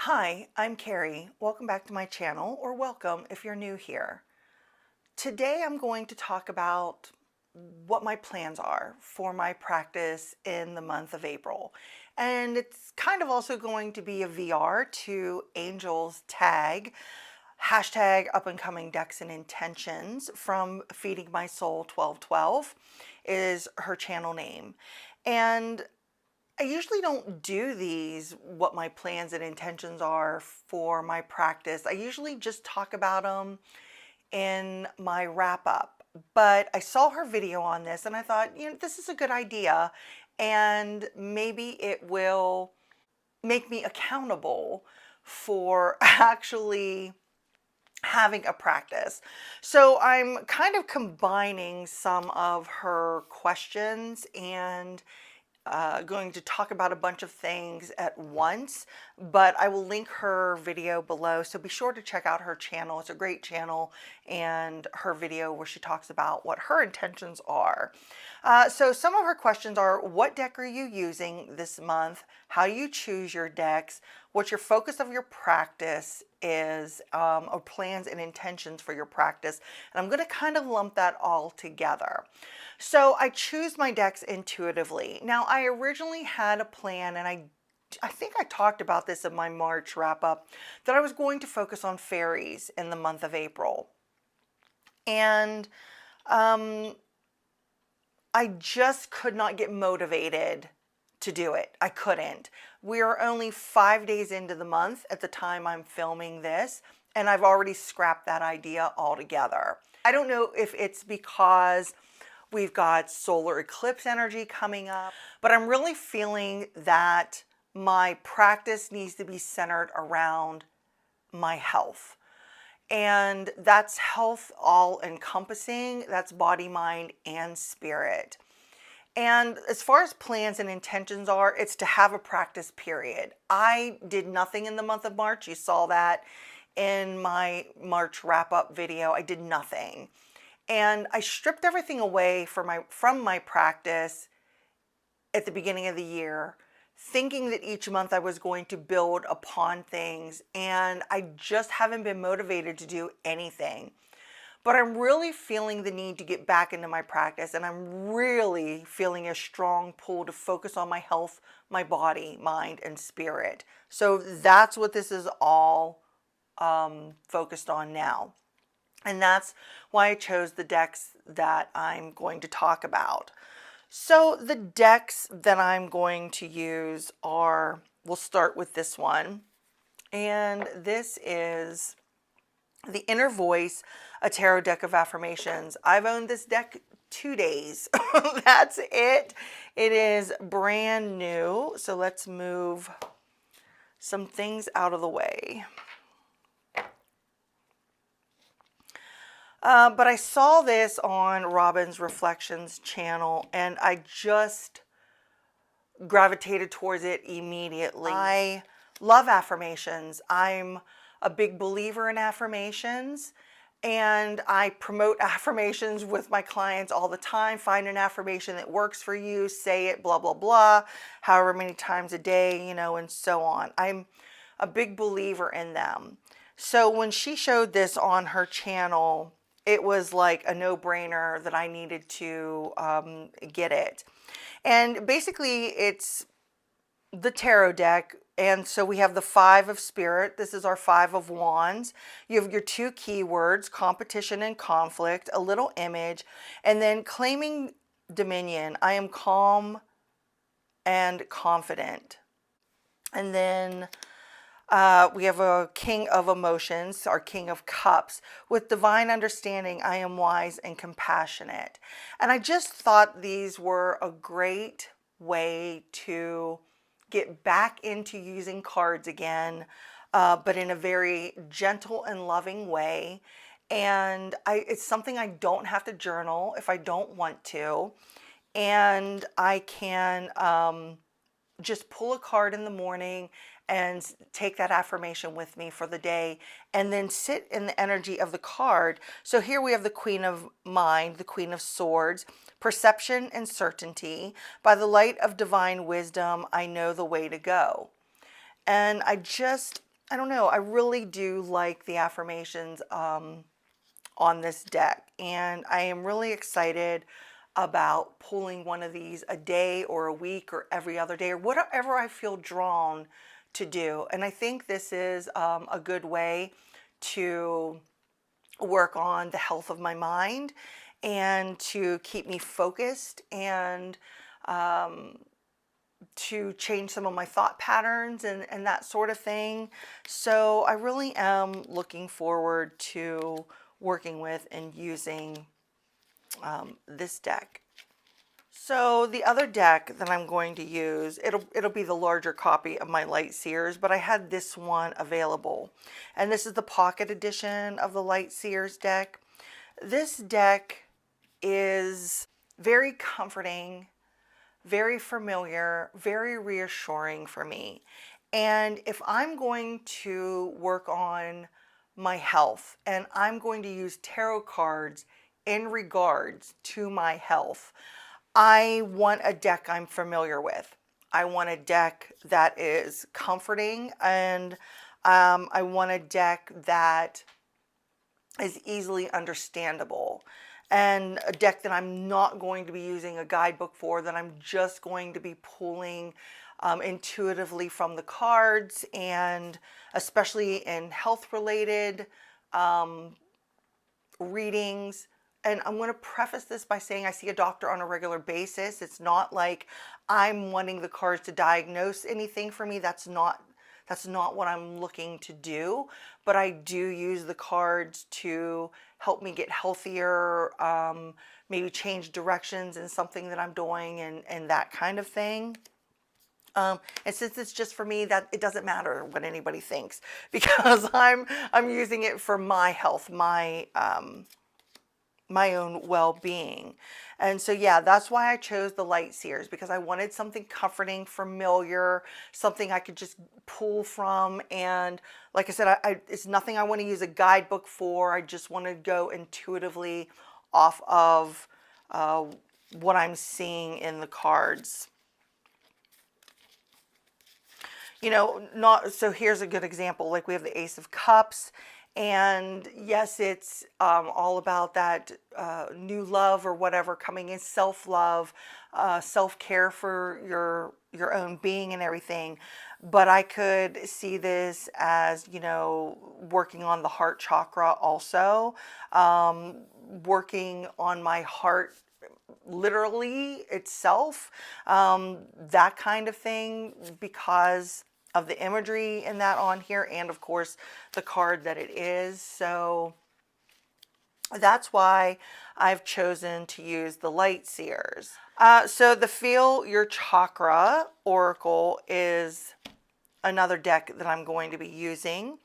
Hi, I'm Carrie. Welcome back to my channel, or welcome if you're new here. Today I'm going to talk about what my plans are for my practice in the month of April. And it's kind of also going to be a VR to Angel's tag, hashtag up and coming decks and intentions from Feeding My Soul 1212 is her channel name. And I usually don't do these, what my plans and intentions are for my practice. I usually just talk about them in my wrap up. But I saw her video on this and I thought, this is a good idea. And maybe it will make me accountable for actually having a practice. So I'm kind of combining some of her questions and going to talk about a bunch of things at once, but I will link her video below, so be sure to check out her channel. It's a great channel, and her video where she talks about what her intentions are. So some of her questions are: what deck are you using this month? How do you choose your decks? What your focus of your practice is, or plans and intentions for your practice. And I'm going to kind of lump that all together. So I choose my decks intuitively. Now, I originally had a plan, and I think I talked about this in my March wrap up, that I was going to focus on fairies in the month of April. And I just could not get motivated to do it. I couldn't. We are only 5 days into the month at the time I'm filming this, and I've already scrapped that idea altogether. I don't know if it's because we've got solar eclipse energy coming up, but I'm really feeling that my practice needs to be centered around my health. And that's health all encompassing. That's body, mind, and spirit. And as far as plans and intentions are, it's to have a practice period. I did nothing in the month of March. You saw that in my March wrap-up video. I did nothing. And I stripped everything away from my practice at the beginning of the year, thinking that each month I was going to build upon things, and I just haven't been motivated to do anything. But I'm really feeling the need to get back into my practice, and I'm really feeling a strong pull to focus on my health, my body, mind, and spirit. So that's what this is all focused on now. And that's why I chose the decks that I'm going to talk about. So the decks that I'm going to use are, we'll start with this one. And this is the Inner Voice, a tarot deck of affirmations. I've owned this deck 2 days. That's it. It is brand new. So let's move some things out of the way. But I saw this on Robin's Reflections channel, and I just gravitated towards it immediately. I love affirmations. I'm a big believer in affirmations, and I promote affirmations with my clients all the time. Find an affirmation that works for you, say it, blah, blah, blah, however many times a day, and so on. I'm a big believer in them. So when she showed this on her channel, it was like a no-brainer that I needed to get it. And basically, it's the tarot deck. And so we have the 5 of Spirit. This is our 5 of Wands. You have your 2 keywords, competition and conflict, a little image, and then claiming dominion. I am calm and confident. And then we have a King of Emotions, our King of Cups. With divine understanding, I am wise and compassionate. And I just thought these were a great way to get back into using cards again, but in a very gentle and loving way. And it's something I don't have to journal if I don't want to. And I can just pull a card in the morning and take that affirmation with me for the day, and then sit in the energy of the card. So here we have the Queen of Mind, the Queen of Swords, perception and certainty. By the light of divine wisdom, I know the way to go. And I just I don't know, I really do like the affirmations on this deck, and I am really excited about pulling one of these a day or a week or every other day or whatever I feel drawn to do. And I think this is a good way to work on the health of my mind and to keep me focused and to change some of my thought patterns and that sort of thing. So I really am looking forward to working with and using this deck. So the other deck that I'm going to use, it'll be the larger copy of my Light Seers, but I had this one available. And this is the pocket edition of the Light Seers deck. This deck is very comforting, very familiar, very reassuring for me. And if I'm going to work on my health and I'm going to use tarot cards in regards to my health, I want a deck I'm familiar with. I want a deck that is comforting, and I want a deck that is easily understandable, and a deck that I'm not going to be using a guidebook for, that I'm just going to be pulling intuitively from the cards, and especially in health related readings. And I'm going to preface this by saying I see a doctor on a regular basis. It's not like I'm wanting the cards to diagnose anything for me. That's not what I'm looking to do. But I do use the cards to help me get healthier, maybe change directions in something that I'm doing, and that kind of thing. And since it's just for me, that it doesn't matter what anybody thinks, because I'm using it for my health, my own well-being. And so yeah, that's why I chose the Light Seers, because I wanted something comforting, familiar, something I could just pull from. And like I said, it's nothing I want to use a guidebook for. I just want to go intuitively off of what I'm seeing in the cards. You know, so here's a good example. Like we have the Ace of Cups, and yes, it's all about that new love or whatever coming in, self-love, self-care for your own being and everything. But I could see this as, you know, working on the heart chakra also, working on my heart literally itself, that kind of thing, because of the imagery in that on here, and of course the card that it is. So that's why I've chosen to use the Light Seers. So the Feel Your Chakra Oracle is another deck that I'm going to be using.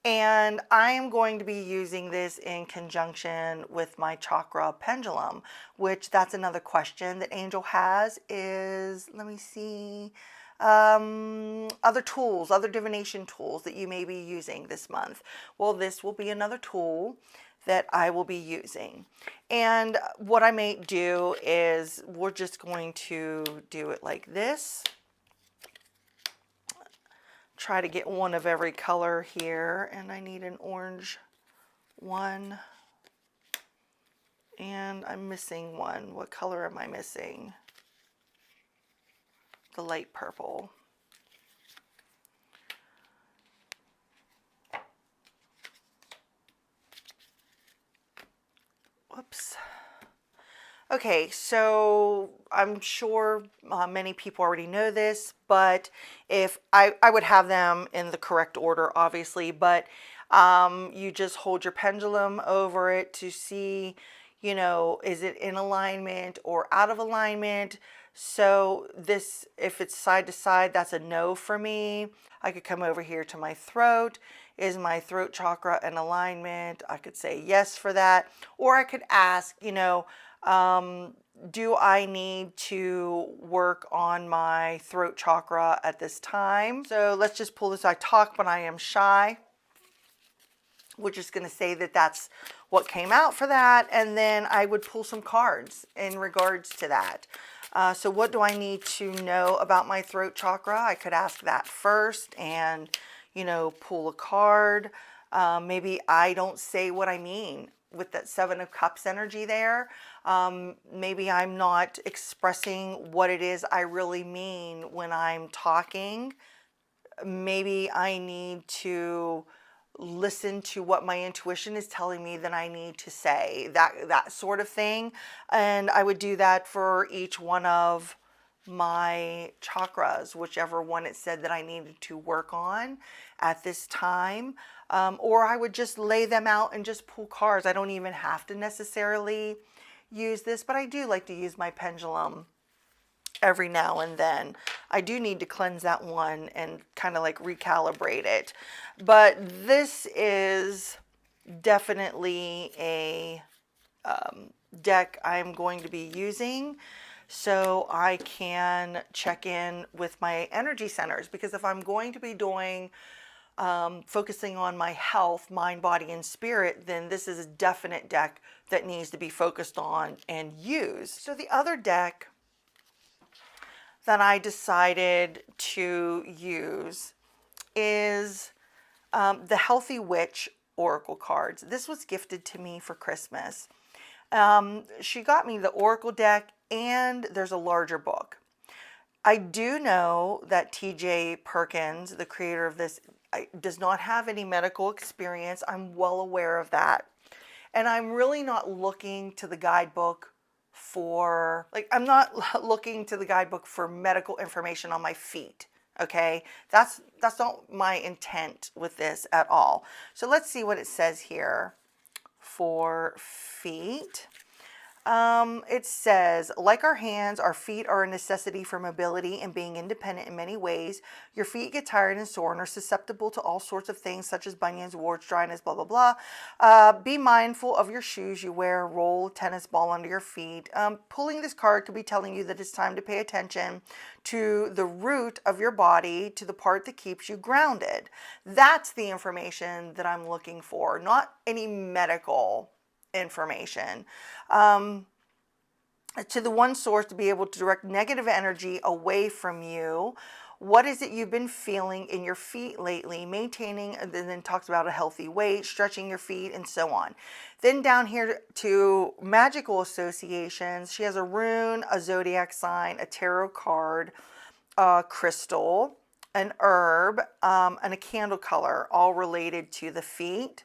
And I am going to be using this in conjunction with my chakra pendulum, which that's another question that Angel has is, let me see, other tools, other divination tools that you may be using this month. Well, this will be another tool that I will be using. And what I may do is we're just going to do it like this. Try to get one of every color here, and I need an orange one, and I'm missing one. What color am I missing? The light purple. Whoops. Okay, so I'm sure many people already know this, but if I would have them in the correct order, obviously, but you just hold your pendulum over it to see, you know, is it in alignment or out of alignment? So this, if it's side to side, that's a no for me. I could come over here to my throat. Is my throat chakra in alignment? I could say yes for that. Or I could ask, you know, do I need to work on my throat chakra at this time? So let's just pull this. I talk when I am shy. We're just going to say that that's what came out for that. And then I would pull some cards in regards to that. So what do I need to know about my throat chakra? I could ask that first, and pull a card. Maybe I don't say what I mean with that Seven of Cups energy there. Maybe I'm not expressing what it is I really mean when I'm talking. Maybe I need to listen to what my intuition is telling me that I need to say, that sort of thing. And I would do that for each one of my chakras, whichever one it said that I needed to work on at this time. Or I would just lay them out and just pull cards. I don't even have to necessarily use this, but I do like to use my pendulum every now and then. I do need to cleanse that one and kind of like recalibrate it. But this is definitely a deck I'm going to be using so I can check in with my energy centers, because if I'm going to be doing focusing on my health, mind, body, and spirit, then this is a definite deck that needs to be focused on and used. So the other deck that I decided to use is the Healthy Witch Oracle cards. This was gifted to me for Christmas. She got me the Oracle deck, and there's a larger book. I do know that TJ Perkins, the creator of this, does not have any medical experience. I'm well aware of that. And I'm really not looking to the guidebook for, I'm not looking to the guidebook for medical information on my feet. Okay, that's not my intent with this at all. So let's see what it says here for feet. It says, like our hands, our feet are a necessity for mobility and being independent in many ways. Your feet get tired and sore and are susceptible to all sorts of things such as bunions, warts, dryness, blah, blah, blah. Be mindful of your shoes you wear. Roll a tennis ball under your feet. Pulling this card could be telling you that it's time to pay attention to the root of your body, to the part that keeps you grounded. That's the information that I'm looking for, not any medical information. To the one source to be able to direct negative energy away from you. What is it you've been feeling in your feet lately? Maintaining, and then talks about a healthy weight, stretching your feet, and so on. Then down here to magical associations, she has a rune, a zodiac sign, a tarot card, a crystal, an herb, and a candle color, all related to the feet.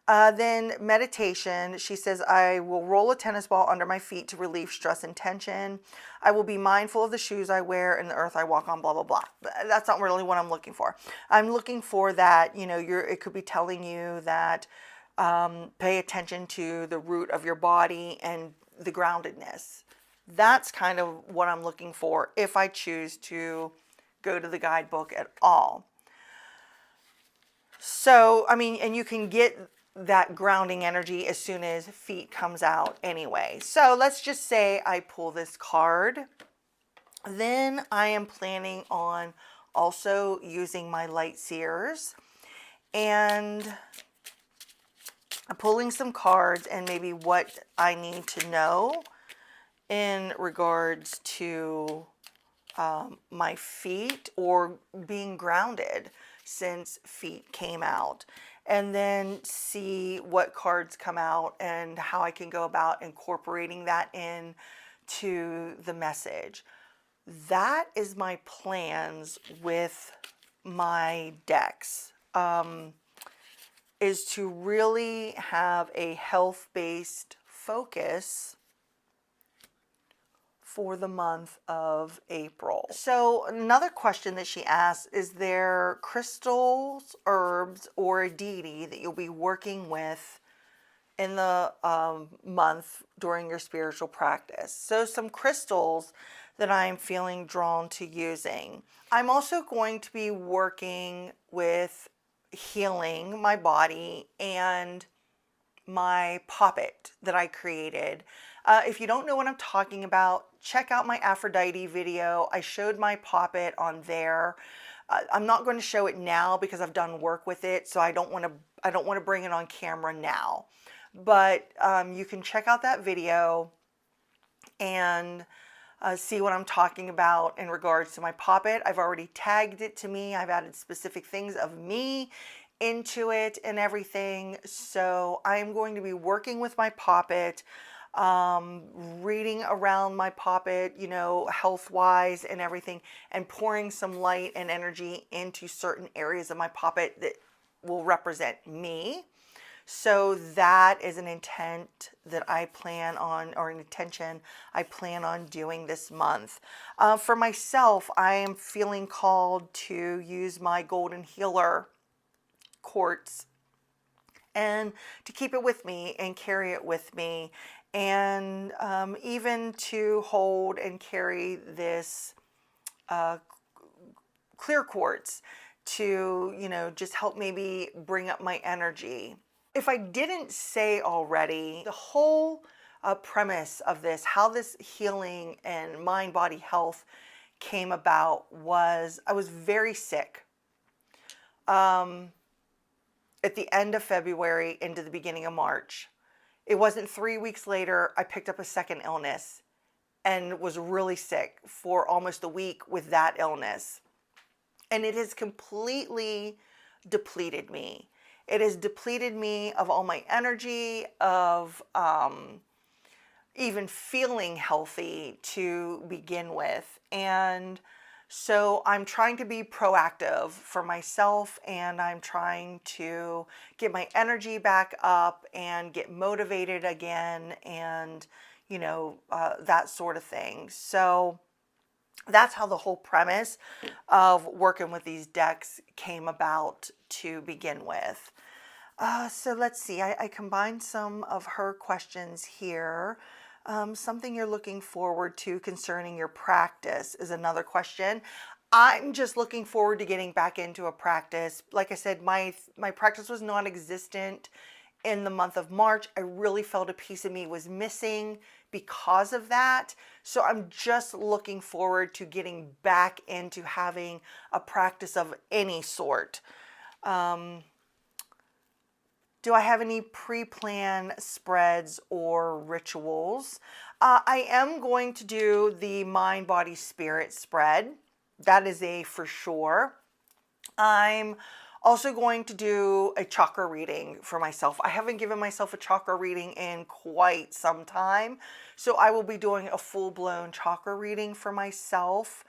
Then meditation, she says, I will roll a tennis ball under my feet to relieve stress and tension. I will be mindful of the shoes I wear and the earth I walk on, blah, blah, blah. That's not really what I'm looking for. I'm looking for that, it could be telling you that pay attention to the root of your body and the groundedness. That's kind of what I'm looking for if I choose to go to the guidebook at all. So, and you can get that grounding energy as soon as feet comes out anyway. So let's just say I pull this card. Then I am planning on also using my light Seers and pulling some cards and maybe what I need to know in regards to my feet or being grounded since feet came out. And then see what cards come out and how I can go about incorporating that in to the message. That is my plans with my decks, is to really have a health-based focus for the month of April. So another question that she asks, is there crystals, herbs, or a deity that you'll be working with in the month during your spiritual practice? So some crystals that I'm feeling drawn to using. I'm also going to be working with healing my body and my poppet that I created. If you don't know what I'm talking about, check out my Aphrodite video. I showed my poppet on there. I'm not going to show it now because I've done work with it, so I don't want to bring it on camera now. But you can check out that video and see what I'm talking about in regards to my poppet. I've already tagged it to me. I've added specific things of me into it and everything. So I'm going to be working with my poppet, reading around my poppet, you know, health wise and everything, and pouring some light and energy into certain areas of my poppet that will represent me. So that is an intent that I plan on, or an intention I plan on doing this month. For myself, I am feeling called to use my golden healer quartz and to keep it with me and carry it with me, and even to hold and carry this clear quartz to, you know, just help maybe bring up my energy. If I didn't say already, the whole premise of this, how this healing and mind body health came about, was I was very sick at the end of February into the beginning of March. It wasn't 3 weeks later, I picked up a second illness and was really sick for almost a week with that illness. And it has completely depleted me. It has depleted me of all my energy, of even feeling healthy to begin with. And so I'm trying to be proactive for myself, and I'm trying to get my energy back up and get motivated again, and, you know, that sort of thing. So that's how the whole premise of working with these decks came about to begin with. So let's see, I combined some of her questions here. Something you're looking forward to concerning your practice is another question. I'm just looking forward to getting back into a practice. Like I said, my practice was non-existent in the month of March. I really felt a piece of me was missing because of that. So I'm just looking forward to getting back into having a practice of any sort. Do I have any pre-planned spreads or rituals? I am going to do the mind, body, spirit spread. That is a for sure. I'm also going to do a chakra reading for myself. I haven't given myself a chakra reading in quite some time, so I will be doing a full-blown chakra reading for myself.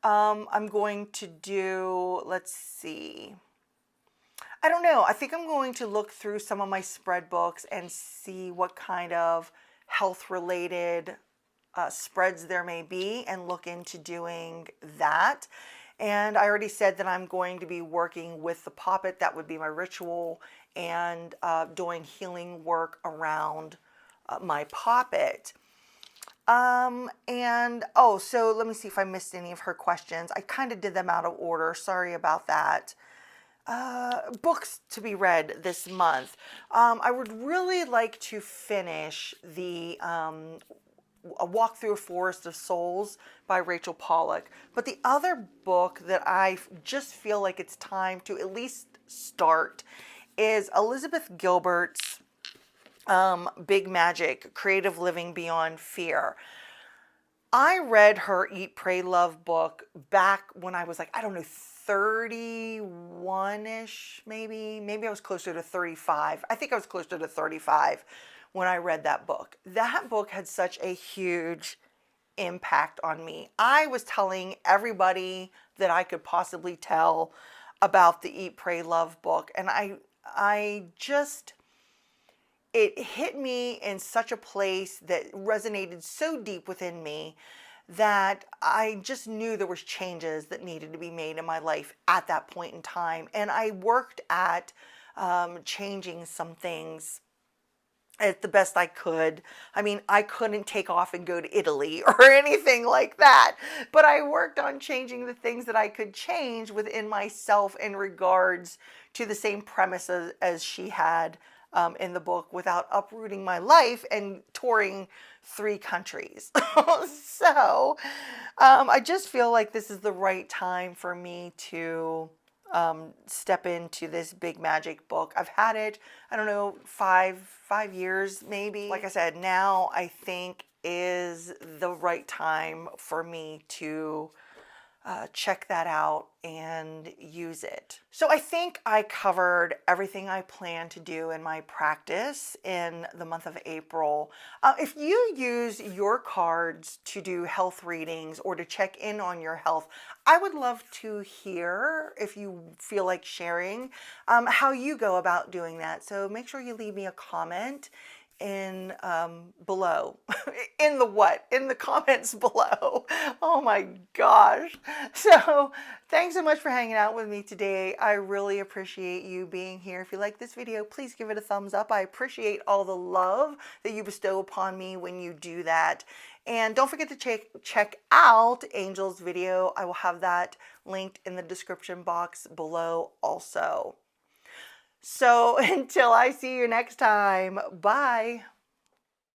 I'm going to do, let's see, I don't know. I think I'm going to look through some of my spread books and see what kind of health-related spreads there may be, and look into doing that. And I already said that I'm going to be working with the poppet. That would be my ritual, and doing healing work around my poppet. So let me see if I missed any of her questions. I kind of did them out of order. Sorry about that. Books to be read this month. I would really like to finish the A Walk Through a Forest of Souls by Rachel Pollack. But the other book that I just feel like it's time to at least start is Elizabeth Gilbert's Big Magic, Creative Living Beyond Fear. I read her Eat, Pray, Love book back when I was like, I don't know, 31-ish, maybe I was closer to 35. I think I was closer to 35 when I read that book. That book had such a huge impact on me. I was telling everybody that I could possibly tell about the Eat, Pray, Love book, and I just, it hit me in such a place that resonated so deep within me that I just knew there was changes that needed to be made in my life at that point in time. And I worked at changing some things as the best I could. I mean, I couldn't take off and go to Italy or anything like that, but I worked on changing the things that I could change within myself in regards to the same premises as she had in the book, without uprooting my life and touring 3 countries. So I just feel like this is the right time for me to step into this Big Magic book. I've had it, I don't know, five years maybe. Like I said, now I think is the right time for me to check that out and use it. So I think I covered everything I plan to do in my practice in the month of April. If you use your cards to do health readings or to check in on your health, I would love to hear, if you feel like sharing, how you go about doing that. So make sure you leave me a comment in below in the comments below. Oh my gosh. So thanks so much for hanging out with me today. I really appreciate you being here. If you like this video, please give it a thumbs up. I appreciate all the love that you bestow upon me when you do that. And don't forget to check out Angel's video. I will have that linked in the description box below also. So until I see you next time, bye.